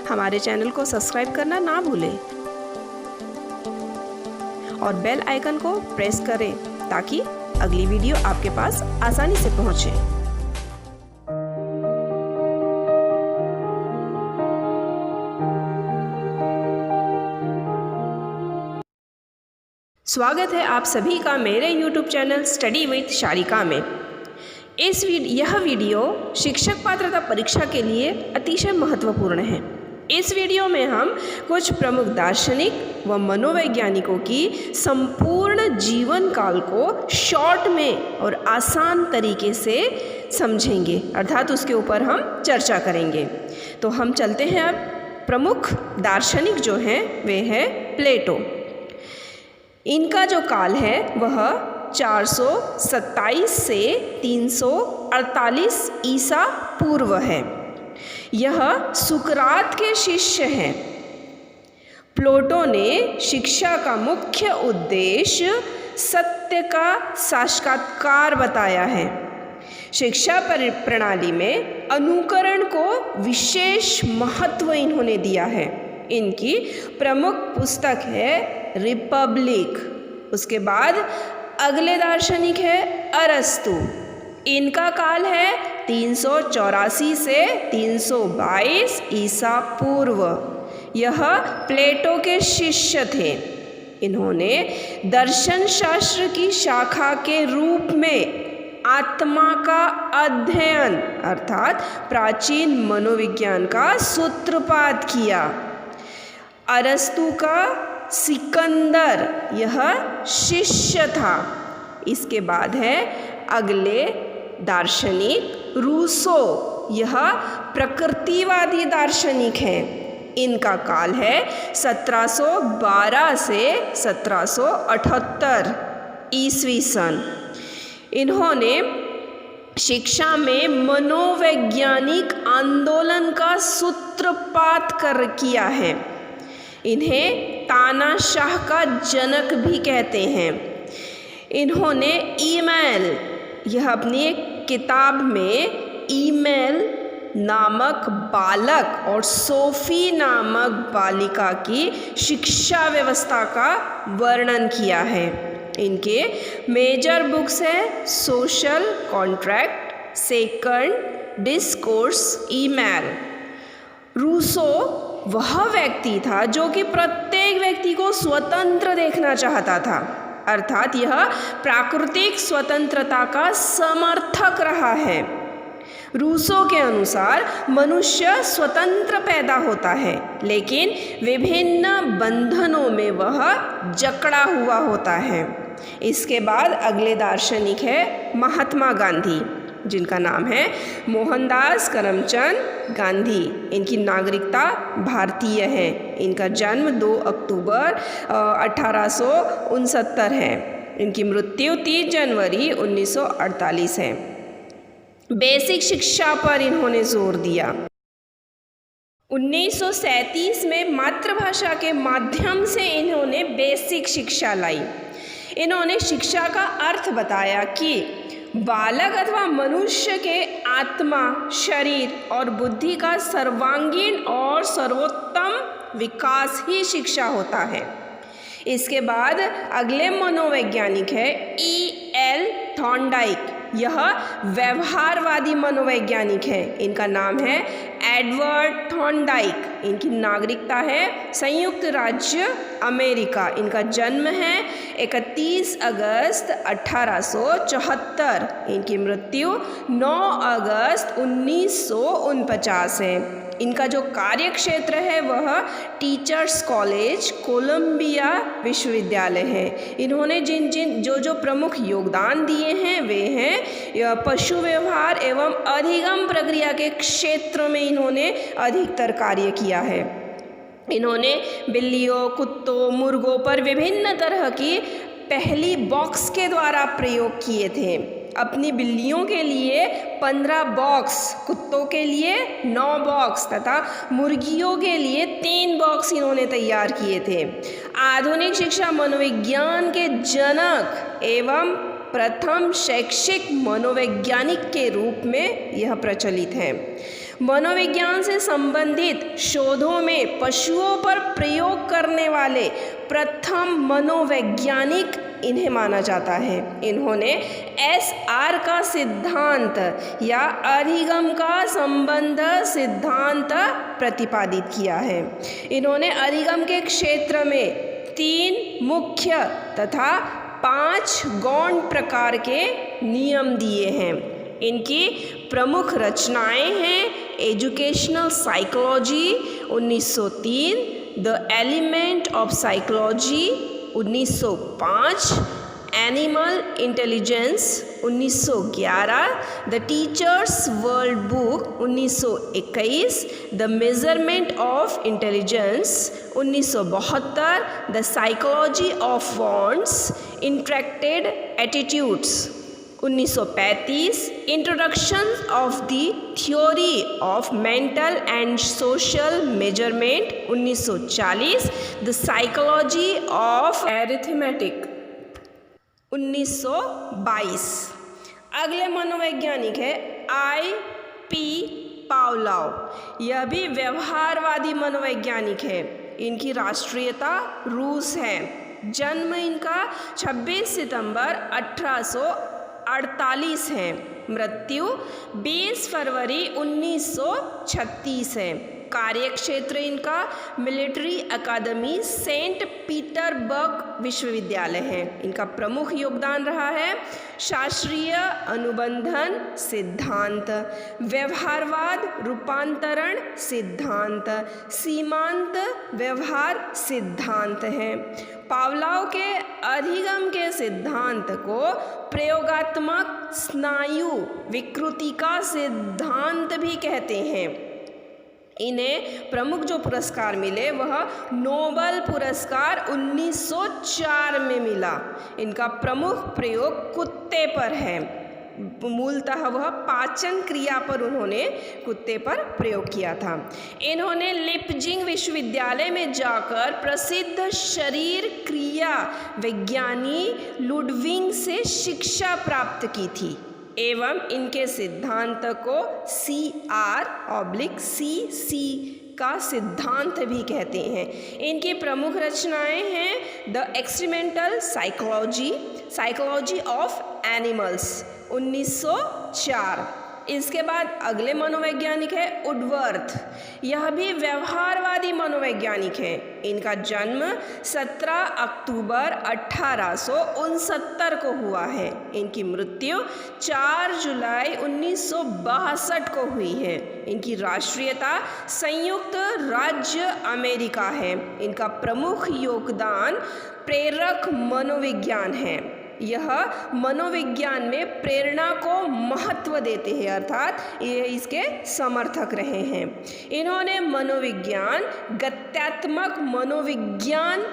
हमारे चैनल को सब्सक्राइब करना ना भूलें और बेल आइकन को प्रेस करें ताकि अगली वीडियो आपके पास आसानी से पहुंचे। स्वागत है आप सभी का मेरे YouTube channel study with Sharika में। यह वीडियो शिक्षक पात्रता परीक्षा के लिए अतिशय महत्वपूर्ण है। इस वीडियो में हम कुछ प्रमुख दार्शनिक व मनोवैज्ञानिकों की संपूर्ण जीवन काल को शॉर्ट में और आसान तरीके से समझेंगे, अर्थात उसके ऊपर हम चर्चा करेंगे। तो हम चलते हैं अब। प्रमुख दार्शनिक जो हैं वे हैं प्लेटो। इनका जो काल है वह 427 से 348 ईसा पूर्व है। यह सुकरात के शिष्य हैं। प्लेटो ने शिक्षा का मुख्य उद्देश्य सत्य का साक्षात्कार बताया है। शिक्षा प्रणाली में अनुकरण को विशेष महत्व इन्होंने दिया है। इनकी प्रमुख पुस्तक है रिपब्लिक। उसके बाद अगले दार्शनिक है अरस्तु। इनका काल है 384 से 322 ईसा पूर्व। यह प्लेटो के शिष्य थे। इन्होंने दर्शन शास्त्र की शाखा के रूप में आत्मा का अध्ययन अर्थात प्राचीन मनोविज्ञान का सूत्रपात किया। अरस्तु का सिकंदर यह शिष्य था। इसके बाद है अगले दार्शनिक रूसो। यह प्रकृतिवादी दार्शनिक हैं। इनका काल है 1712 से 1778 ईस्वी सन। इन्होंने शिक्षा में मनोवैज्ञानिक आंदोलन का सूत्रपात किया है। इन्हें तानाशाह का जनक भी कहते हैं। इन्होंने ईमेल, यह अपनी एक किताब में ईमेल नामक बालक और सोफी नामक बालिका की शिक्षा व्यवस्था का वर्णन किया है। इनके मेजर बुक्स हैं social contract, second discourse, Emile. Rousseau वह व्यक्ति था जो कि प्रत्येक व्यक्ति को स्वतंत्र देखना चाहता था, अर्थात यह प्राकृतिक स्वतंत्रता का समर्थक रहा है। रूसो के अनुसार मनुष्य स्वतंत्र पैदा होता है, लेकिन विभिन्न बंधनों में वह जकड़ा हुआ होता है। इसके बाद अगले दार्शनिक है महात्मा गांधी, जिनका नाम है मोहनदास करमचंद गांधी। इनकी नागरिकता भारतीय है। इनका जन्म 2 अक्टूबर 1869 है। इनकी मृत्यु 30 जनवरी 1948 है। बेसिक शिक्षा पर इन्होंने जोर दिया। 1937 में मातृभाषा के माध्यम से इन्होंने बेसिक शिक्षा लाई। इन्होंने शिक्षा का अर्थ बताया कि बालक अथवा मनुष्य के आत्मा, शरीर और बुद्धि का सर्वांगीण और सर्वोत्तम विकास ही शिक्षा होता है। इसके बाद अगले मनोवैज्ञानिक है E.L. थॉर्नडाइक। यह व्यवहारवादी मनोवैज्ञानिक है। इनका नाम है एडवर्ड थॉर्नडाइक। इनकी नागरिकता है संयुक्त राज्य अमेरिका। इनका जन्म है 31 अगस्त 1874। इनकी मृत्यु 9 अगस्त 1949 है। इनका जो कार्य क्षेत्र है वह टीचर्स कॉलेज, कोलंबिया विश्वविद्यालय है। इन्होंने जो प्रमुख योगदान दिए हैं वे हैं पशु व्यवहार एवं अधिगम प्रक्रिया के क्षेत्र में इन्होंने अधिकतर कार्य किया है। इन्होंने बिल्लियों, कुत्तों, मुर्गों पर विभिन्न तरह की पहली बॉक्स के द्वारा प्रयोग किए थे। अपनी बिल्लियों के लिए 15 बॉक्स, कुत्तों के लिए 9 बॉक्स तथा मुर्गियों के लिए 3 बॉक्स इन्होंने तैयार किए थे। आधुनिक शिक्षा मनोविज्ञान के जनक एवं प्रथम शैक्षिक मनोवैज्ञानिक के रूप में यह प्रचलित है। मनोविज्ञान से संबंधित शोधों में पशुओं पर प्रयोग करने वाले प्रथम मनोवैज्ञानिक इन्हें माना जाता है। इन्होंने SR का सिद्धांत या अधिगम का संबंध सिद्धांत प्रतिपादित किया है। इन्होंने अधिगम के क्षेत्र में 3 मुख्य तथा 5 गौण प्रकार के नियम दिए हैं। इनकी प्रमुख रचनाएं हैं educational psychology 1903, the element of psychology 1905, animal intelligence 1911, the teachers world book 1921, the measurement of intelligence 1972, the psychology of wants interacted attitudes 1935, introduction of the theory of mental and social measurement 1940, the psychology of arithmetic 1922। अगले मनोवैज्ञानिक है I.P. Pavlov. यह भी व्यवहारवादी मनोवैज्ञानिक है। इनकी राष्ट्रीयता रूस है। जन्म इनका 26 सितंबर 1848 है। मृत्यु 20 फरवरी 1936 है। कार्यक्षेत्र इनका मिलिट्री अकादमी सेंट पीटरबर्ग विश्वविद्यालय है। इनका प्रमुख योगदान रहा है शास्त्रीय अनुबंधन सिद्धांत, व्यवहारवाद रूपांतरण सिद्धांत, सीमांत व्यवहार सिद्धांत है। पावलोव के अधिगम के सिद्धांत को प्रयोगात्मक स्नायु विकृति का सिद्धांत भी कहते हैं। इन्हें प्रमुख जो पुरस्कार मिले वह नोबेल पुरस्कार 1904 में मिला। इनका प्रमुख प्रयोग कुत्ते पर है। मूलतः वह पाचन क्रिया पर उन्होंने कुत्ते पर प्रयोग किया था। इन्होंने लिपजिंग विश्वविद्यालय में जाकर प्रसिद्ध शरीर क्रिया विज्ञानी लुडविग से शिक्षा प्राप्त की थी एवं इनके सिद्धांत को CR/CC का सिद्धांत भी कहते हैं। इनकी प्रमुख रचनाएं हैं the experimental psychology, psychology of animals 1904। इसके बाद अगले मनोवैज्ञानिक है वुडवर्थ। यह भी व्यवहारवादी मनोवैज्ञानिक है। इनका जन्म 17 अक्टूबर 1869 को हुआ है। इनकी मृत्यु 4 जुलाई 1962 को हुई है। इनकी राष्ट्रीयता संयुक्त राज्य अमेरिका है। इनका प्रमुख योगदान प्रेरक मनोविज्ञान है। यह मनोविज्ञान में प्रेरणा को महत्व देते हैं, अर्थात ये इसके समर्थक रहे हैं। इन्होंने मनोविज्ञान गत्यात्मक मनोविज्ञान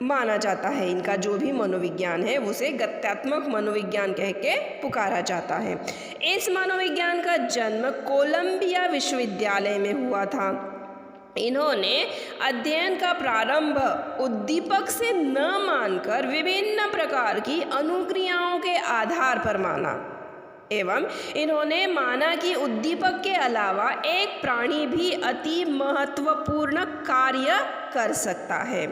माना जाता है। इनका जो भी मनोविज्ञान है उसे गत्यात्मक मनोविज्ञान कह के पुकारा जाता है। इस मनोविज्ञान का जन्म कोलंबिया विश्वविद्यालय में हुआ था। इन्होंने अध्ययन का प्रारंभ उद्दीपक से न मानकर विभिन्न प्रकार की अनुक्रियाओं के आधार पर माना एवं इन्होंने माना कि उद्दीपक के अलावा एक प्राणी भी अति महत्वपूर्ण कार्य कर सकता है।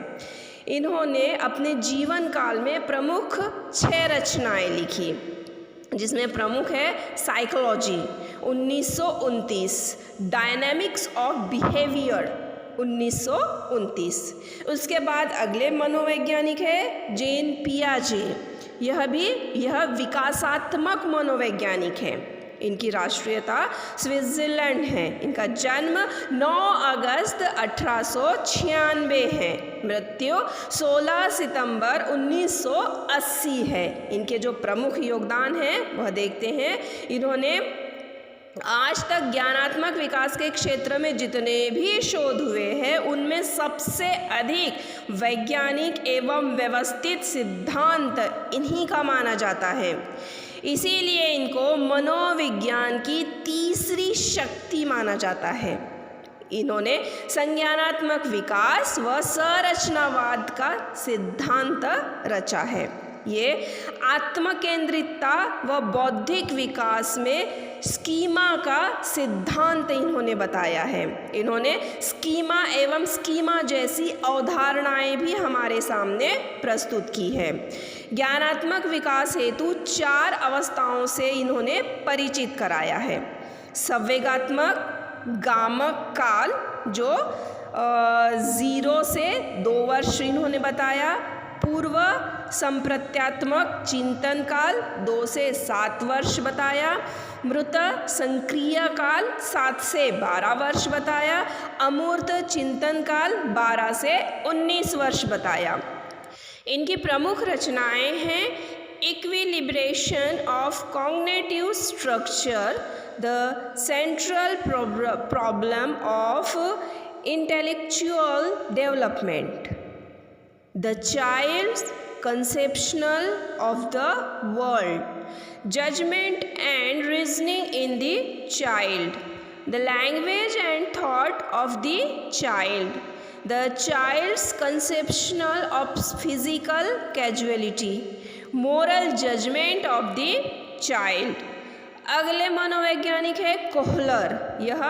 इन्होंने अपने जीवन काल में प्रमुख 6 रचनाएं लिखी, जिसमें प्रमुख है साइकोलॉजी 1929, डायनामिक्स ऑफ बिहेवियर 1929। उसके बाद अगले मनोवैज्ञानिक है जेन पियाजे। यह विकासात्मक मनोवैज्ञानिक है। इनकी राष्ट्रीयता स्विट्जरलैंड है। इनका जन्म 9 अगस्त 1896 है। मृत्यु 16 सितंबर 1980 है। इनके जो प्रमुख योगदान हैं वह देखते हैं। इन्होंने आज तक ज्ञानात्मक विकास के क्षेत्र में जितने भी शोध हुए हैं उनमें सबसे अधिक वैज्ञानिक एवं व्यवस्थित सिद्धांत इन्हीं का माना जाता है। इसीलिए इनको मनोविज्ञान की तीसरी शक्ति माना जाता है। इन्होंने संज्ञानात्मक विकास व संरचनावाद का सिद्धांत रचा है। ये आत्मकेंद्रितता व बौद्धिक विकास में स्कीमा का सिद्धांत इन्होंने बताया है। इन्होंने स्कीमा एवं स्कीमा जैसी अवधारणाएं भी हमारे सामने प्रस्तुत की है। ज्ञानात्मक विकास हेतु 4 अवस्थाओं से इन्होंने परिचित कराया है। संवेगात्मक गामक काल जो 0 से 2 वर्ष इन्होंने बताया। पूर्व संप्रत्यात्मक चिंतन काल 2 से 7 वर्ष बताया। मृत संक्रिय काल 7 से 12 वर्ष बताया। अमूर्त चिंतन काल 12 से 19 वर्ष बताया। इनकी प्रमुख रचनाएं हैं equilibration of cognitive structure, the central problem of intellectual development, the child's conceptional of the world, judgment and reasoning in the child, the language and thought of the child, the child's conceptional of physical causality, moral judgment of the child। अगले मनोवैज्ञानिक है Kohler. यह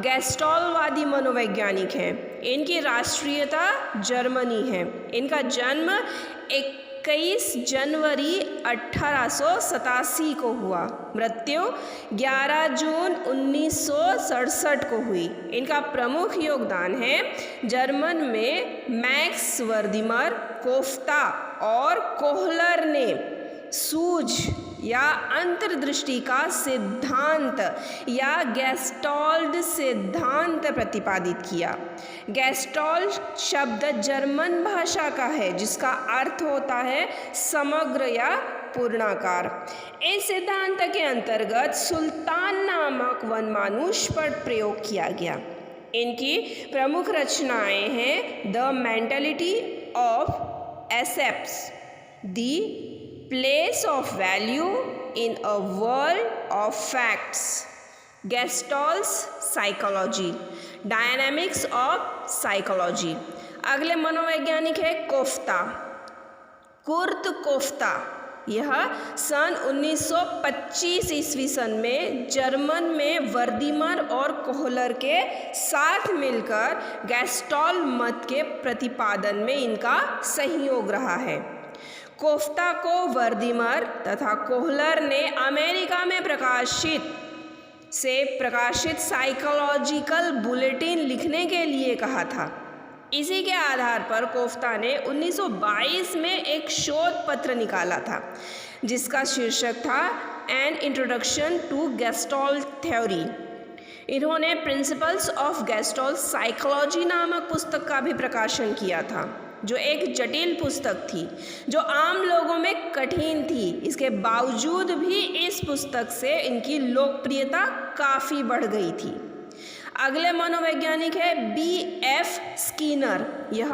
गैस्टॉलवादी मनोवैज्ञानिक हैं। इनकी राष्ट्रीयता Germany है। इनका जन्म 21 जनवरी 1887 को हुआ। मृत्यु 11 जून 1967 को हुई। इनका प्रमुख योगदान है जर्मन में मैक्स वर्दिमर, कोफ्ता और कोहलर ने सूझ या अंतर्दृष्टि का सिद्धांत या गैस्टॉल्ड सिद्धांत प्रतिपादित किया। गैस्टॉल्ड शब्द जर्मन भाषा का है जिसका अर्थ होता है समग्र या पूर्णाकार। इस सिद्धांत के अंतर्गत सुल्तान नामक वनमानुष पर प्रयोग किया गया। इनकी प्रमुख रचनाएं हैं the mentality of aseps, the place of value in a world of facts, Gestall's psychology, dynamics of psychology। अगले मनोवैज्ञानिक है कोफ्ता, कुर्त कोफ्ता। यह सन 1925 ईस्वी सन में जर्मन में वर्दिमर और कोहलर के साथ मिलकर गैस्टॉल मत के प्रतिपादन में इनका सहयोग रहा है। कोफ्ता को वर्दिमर तथा कोहलर ने अमेरिका में प्रकाशित साइकोलॉजिकल बुलेटिन लिखने के लिए कहा था। इसी के आधार पर कोफ्ता ने 1922 में एक शोध पत्र निकाला था जिसका शीर्षक था an introduction to Gestalt theory. इन्होंने प्रिंसिपल्स ऑफ गेस्टॉल साइकोलॉजी नामक पुस्तक का भी प्रकाशन किया था जो एक जटिल पुस्तक थी जो आम लोगों में कठिन थी। इसके बावजूद भी इस पुस्तक से इनकी लोकप्रियता काफ़ी बढ़ गई थी। अगले मनोवैज्ञानिक है B.F. स्कीनर। यह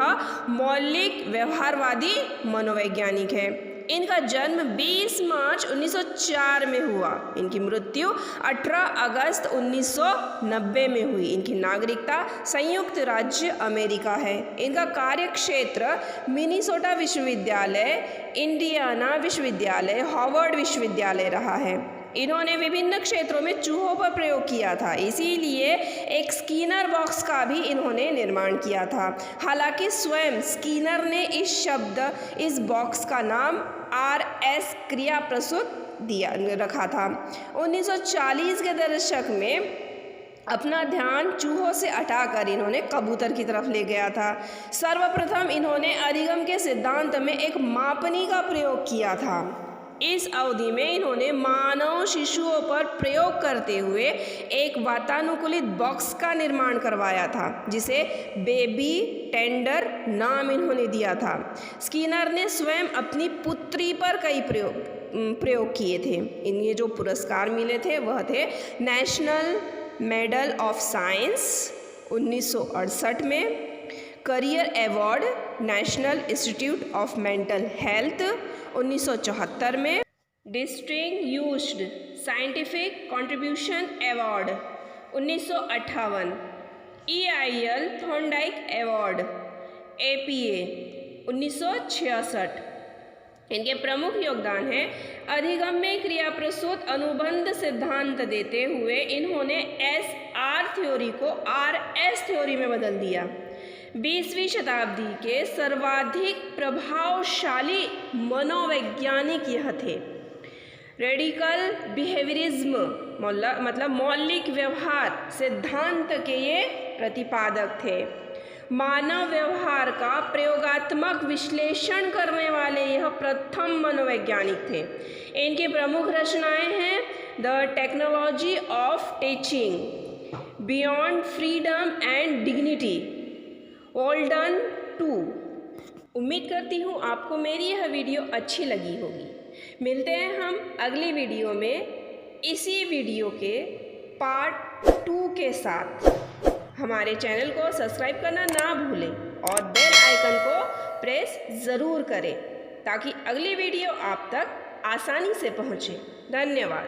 मौलिक व्यवहारवादी मनोवैज्ञानिक है। इनका जन्म 20 मार्च 1904 में हुआ। इनकी मृत्यु 18 अगस्त 1990 में हुई। इनकी नागरिकता संयुक्त राज्य अमेरिका है। इनका कार्यक्षेत्र मिनीसोटा विश्वविद्यालय, इंडियाना विश्वविद्यालय, हार्वर्ड विश्वविद्यालय रहा है। इन्होंने विभिन्न क्षेत्रों में चूहों पर प्रयोग किया था, इसीलिए एक स्कीनर बॉक्स का भी इन्होंने निर्माण किया था। हालांकि स्वयं स्कीनर ने इस बॉक्स का नाम RS क्रिया प्रसूत रखा था। 1940 के दशक में अपना ध्यान चूहों से हटाकर इन्होंने कबूतर की तरफ ले गया था। सर्वप्रथम इन्होंने अधिगम के सिद्धांत में एक मापनी का प्रयोग किया था। इस अवधि में इन्होंने मानव शिशुओं पर प्रयोग करते हुए एक वातानुकूलित बॉक्स का निर्माण करवाया था जिसे बेबी टेंडर नाम इन्होंने दिया था। स्कीनर ने स्वयं अपनी पुत्री पर कई प्रयोग किए थे। इन्हें जो पुरस्कार मिले थे वह थे नेशनल मेडल ऑफ साइंस 1968 में, career award national institute of mental health 1974 में, distinguished scientific contribution award 1958, EIL Thorndike award APA 1966, इनके प्रमुख योगदान है अधिगम्य क्रिया प्रसूत अनुबंध सिद्धांत देते हुए इन्होंने SR थ्योरी को RS थ्योरी में बदल दिया। 20वीं शताब्दी के सर्वाधिक प्रभावशाली मनोवैज्ञानिक यह थे। रेडिकल बिहेवियरिज्म मतलब मौलिक व्यवहार सिद्धांत के ये प्रतिपादक थे। मानव व्यवहार का प्रयोगात्मक विश्लेषण करने वाले यह प्रथम मनोवैज्ञानिक थे। इनकी प्रमुख रचनाएं हैं the technology of teaching, beyond freedom and dignity, Walden 2। उम्मीद करती हूँ आपको मेरी यह वीडियो अच्छी लगी होगी। मिलते हैं हम अगली वीडियो में इसी वीडियो के पार्ट 2 के साथ। हमारे चैनल को सब्सक्राइब करना ना भूलें और बेल आइकन को प्रेस ज़रूर करें ताकि अगली वीडियो आप तक आसानी से पहुँचे। धन्यवाद।